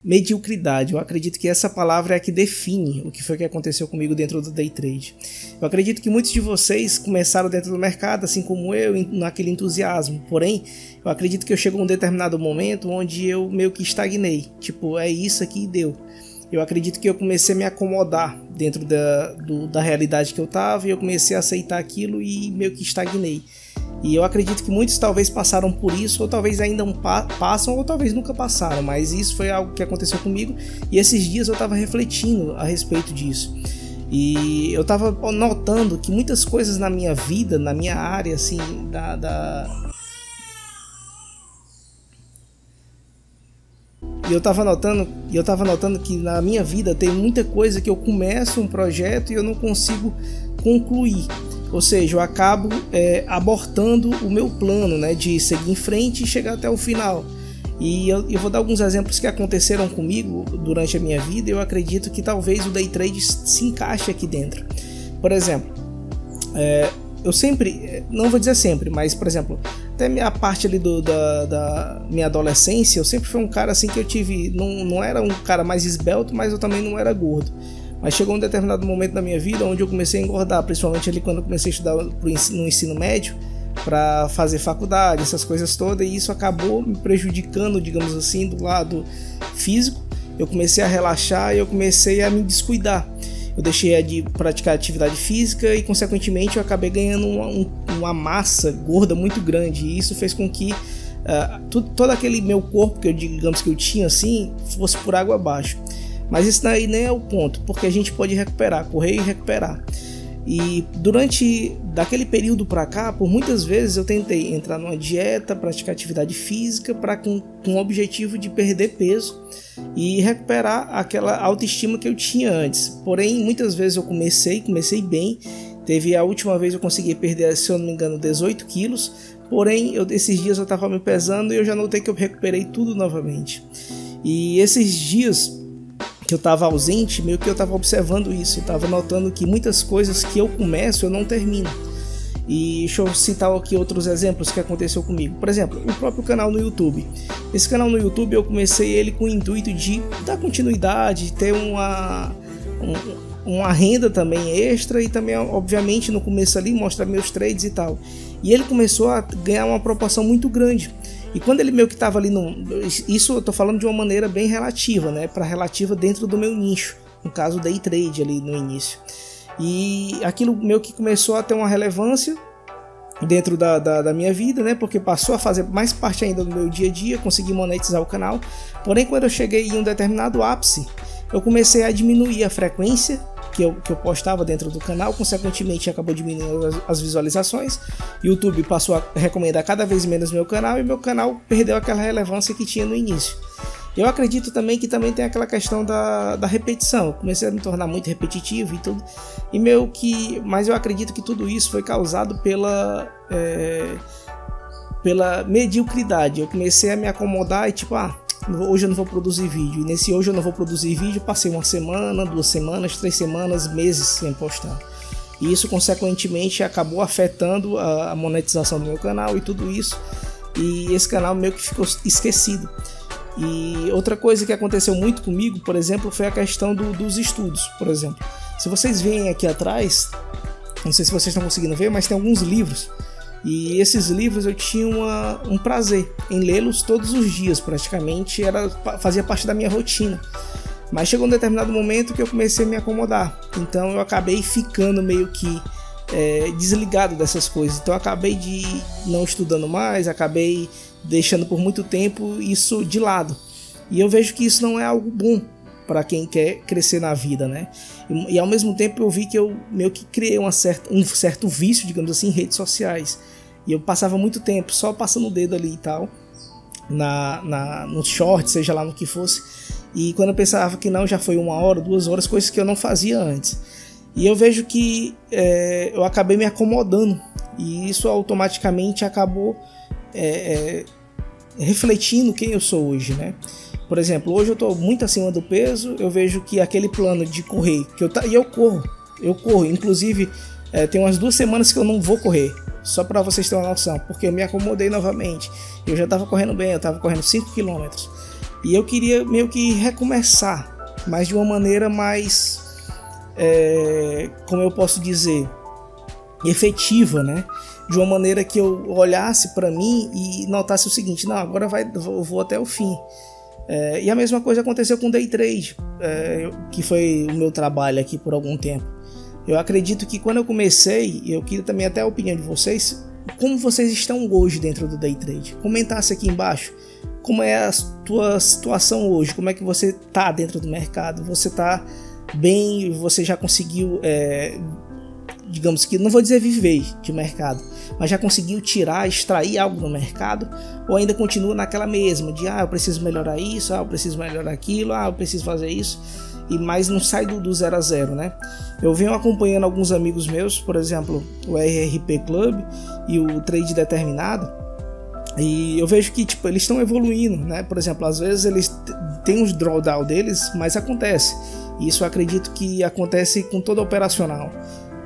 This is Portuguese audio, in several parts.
mediocridade. Eu acredito que essa palavra é a que define o que foi que aconteceu comigo dentro do day trade. Eu acredito que muitos de vocês começaram dentro do mercado, assim como eu, naquele entusiasmo. Porém, eu acredito que eu chego a um determinado momento onde eu meio que estagnei. Tipo, é isso aqui e deu. Eu acredito que eu comecei a me acomodar dentro da realidade que eu estava, e eu comecei a aceitar aquilo e meio que estagnei. E eu acredito que muitos talvez passaram por isso, ou talvez ainda passam, ou talvez nunca passaram, mas isso foi algo que aconteceu comigo, e esses dias eu estava refletindo a respeito disso. E eu estava notando que muitas coisas na minha vida, na minha área, assim, E eu tava notando que na minha vida tem muita coisa que eu começo um projeto e eu não consigo concluir. Ou seja, eu acabo abortando o meu plano, né, de seguir em frente e chegar até o final. E eu vou dar alguns exemplos que aconteceram comigo durante a minha vida. Eu acredito que talvez o day trade se encaixe aqui dentro. Por exemplo, eu sempre, não vou dizer sempre, mas por exemplo, até a parte ali da minha adolescência, eu sempre fui um cara assim que eu tive, não era um cara mais esbelto, mas eu também não era gordo. Mas chegou um determinado momento da minha vida onde eu comecei a engordar, principalmente ali quando eu comecei a estudar no ensino médio, para fazer faculdade, essas coisas todas, e isso acabou me prejudicando, digamos assim, do lado físico. Eu comecei a relaxar e eu comecei a me descuidar. Eu deixei de praticar atividade física e, consequentemente, eu acabei ganhando uma massa gorda muito grande. E isso fez com que todo aquele meu corpo que eu tinha assim, fosse por água abaixo. Mas isso daí nem é o ponto, porque a gente pode recuperar, correr e recuperar. E daquele período para cá, por muitas vezes eu tentei entrar numa dieta, praticar atividade física com o objetivo de perder peso e recuperar aquela autoestima que eu tinha antes. Porém, muitas vezes eu comecei bem. A última vez eu consegui perder, se eu não me engano, 18 quilos. Porém, esses dias eu estava me pesando e eu já notei que eu recuperei tudo novamente. E esses dias que eu estava ausente, meio que eu estava observando isso, eu estava notando que muitas coisas que eu começo eu não termino. E deixa eu citar aqui outros exemplos que aconteceu comigo. Por exemplo, o próprio canal no YouTube. Esse canal no YouTube eu comecei ele com o intuito de dar continuidade, ter uma renda também extra, e também, obviamente, no começo ali mostrar meus trades e tal. E ele começou a ganhar uma proporção muito grande. E quando ele meio que estava ali isso eu tô falando de uma maneira bem relativa, né? Relativa dentro do meu nicho, no caso day trade ali no início. E aquilo meio que começou a ter uma relevância dentro da minha vida, né? Porque passou a fazer mais parte ainda do meu dia a dia, consegui monetizar o canal. Porém, quando eu cheguei em um determinado ápice, eu comecei a diminuir a frequência que eu postava dentro do canal, consequentemente acabou diminuindo as visualizações. YouTube passou a recomendar cada vez menos meu canal, e meu canal perdeu aquela relevância que tinha no início. Eu acredito também que tem aquela questão da repetição. Eu comecei a me tornar muito repetitivo e tudo, mas eu acredito que tudo isso foi causado pela mediocridade. Eu comecei a me acomodar e tipo, hoje eu não vou produzir vídeo. E nesse hoje eu não vou produzir vídeo, passei uma semana, 2 semanas, 3 semanas, meses sem postar. E isso, consequentemente, acabou afetando a monetização do meu canal e tudo isso. E esse canal meio que ficou esquecido. E outra coisa que aconteceu muito comigo, por exemplo, foi a questão dos estudos. Por exemplo, se vocês veem aqui atrás, não sei se vocês estão conseguindo ver, mas tem alguns livros. E esses livros eu tinha um prazer em lê-los todos os dias, praticamente fazia parte da minha rotina. Mas chegou um determinado momento que eu comecei a me acomodar, então eu acabei ficando meio que desligado dessas coisas. Então eu acabei não estudando mais, acabei deixando por muito tempo isso de lado. E eu vejo que isso não é algo bom para quem quer crescer na vida, né? E ao mesmo tempo eu vi que eu meio que criei um certo vício, digamos assim, em redes sociais. E eu passava muito tempo só passando o dedo ali e tal, no short, seja lá no que fosse. E quando eu pensava que não, já foi 1 hora, 2 horas, coisas que eu não fazia antes. E eu vejo que eu acabei me acomodando, e isso automaticamente acabou refletindo quem eu sou hoje, né? Por exemplo, hoje eu estou muito acima do peso. Eu vejo que aquele plano de correr, eu corro, inclusive tem umas 2 semanas que eu não vou correr, só para vocês terem uma noção, porque eu me acomodei novamente. Eu já estava correndo bem, eu estava correndo 5 km. E eu queria meio que recomeçar, mas de uma maneira mais, como eu posso dizer, efetiva, né? De uma maneira que eu olhasse para mim e notasse o seguinte: não, agora eu vou até o fim. E a mesma coisa aconteceu com o Day Trade, que foi o meu trabalho aqui por algum tempo. Eu acredito que quando eu comecei, eu queria também até a opinião de vocês, como vocês estão hoje dentro do Day Trade. Comentasse aqui embaixo como é a tua situação hoje, como é que você está dentro do mercado. Você está bem? Você já conseguiu, digamos que, não vou dizer viver de mercado, mas já conseguiu extrair algo do mercado? Ou ainda continua naquela mesma de eu preciso melhorar isso, eu preciso melhorar aquilo, eu preciso fazer isso, mas não sai do 0 a 0, né? Eu venho acompanhando alguns amigos meus, por exemplo, o RRP Club e o Trade Determinado, e eu vejo que eles estão evoluindo, né? Por exemplo, às vezes eles têm os drawdown deles, mas acontece. E isso eu acredito que acontece com todo operacional.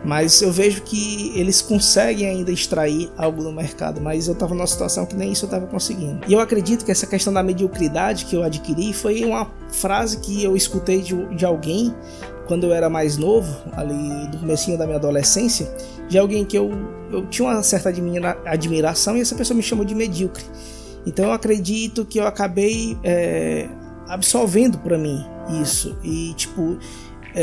Mas eu vejo que eles conseguem ainda extrair algo do mercado, mas eu estava numa situação que nem isso eu estava conseguindo. E eu acredito que essa questão da mediocridade que eu adquiri foi uma frase que eu escutei de alguém quando eu era mais novo, ali no comecinho da minha adolescência, de alguém que eu tinha uma certa admiração, e essa pessoa me chamou de medíocre. Então eu acredito que eu acabei absorvendo para mim isso, e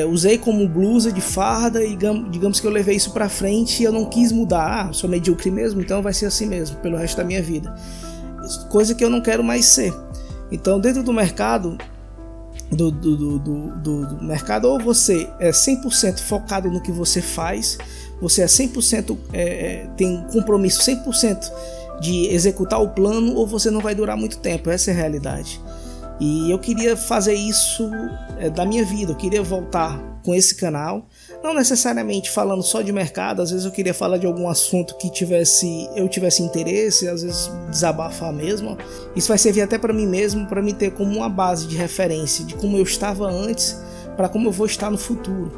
usei como blusa de farda, e digamos que eu levei isso pra frente e eu não quis mudar. Sou medíocre mesmo, então vai ser assim mesmo pelo resto da minha vida, coisa que eu não quero mais ser. Então, dentro do mercado, do mercado, ou você é 100% focado no que você faz, você é 100% tem compromisso 100% de executar o plano, ou você não vai durar muito tempo. Essa é a realidade. E eu queria fazer isso da minha vida. Eu queria voltar com esse canal, não necessariamente falando só de mercado. Às vezes eu queria falar de algum assunto que eu tivesse interesse, às vezes desabafar mesmo. Isso vai servir até para mim mesmo, para me ter como uma base de referência de como eu estava antes, para como eu vou estar no futuro.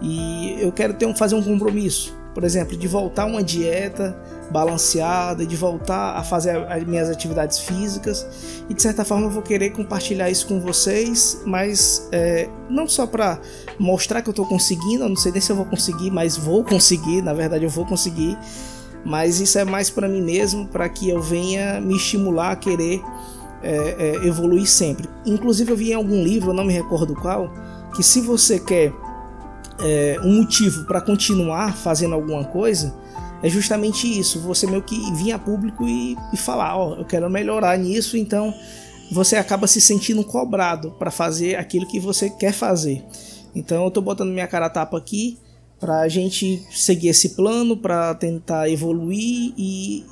E eu quero fazer um compromisso, por exemplo, de voltar a uma dieta balanceada, de voltar a fazer as minhas atividades físicas, e de certa forma eu vou querer compartilhar isso com vocês, mas não só para mostrar que eu estou conseguindo. Eu não sei nem se eu vou conseguir, mas vou conseguir. Na verdade eu vou conseguir, mas isso é mais para mim mesmo, para que eu venha me estimular a querer evoluir sempre. Inclusive eu vi em algum livro, eu não me recordo qual, que se você quer um motivo para continuar fazendo alguma coisa, é justamente isso: você meio que vir a público e falar, eu quero melhorar nisso. Então você acaba se sentindo cobrado para fazer aquilo que você quer fazer. Então eu tô botando minha cara a tapa aqui pra gente seguir esse plano, para tentar evoluir e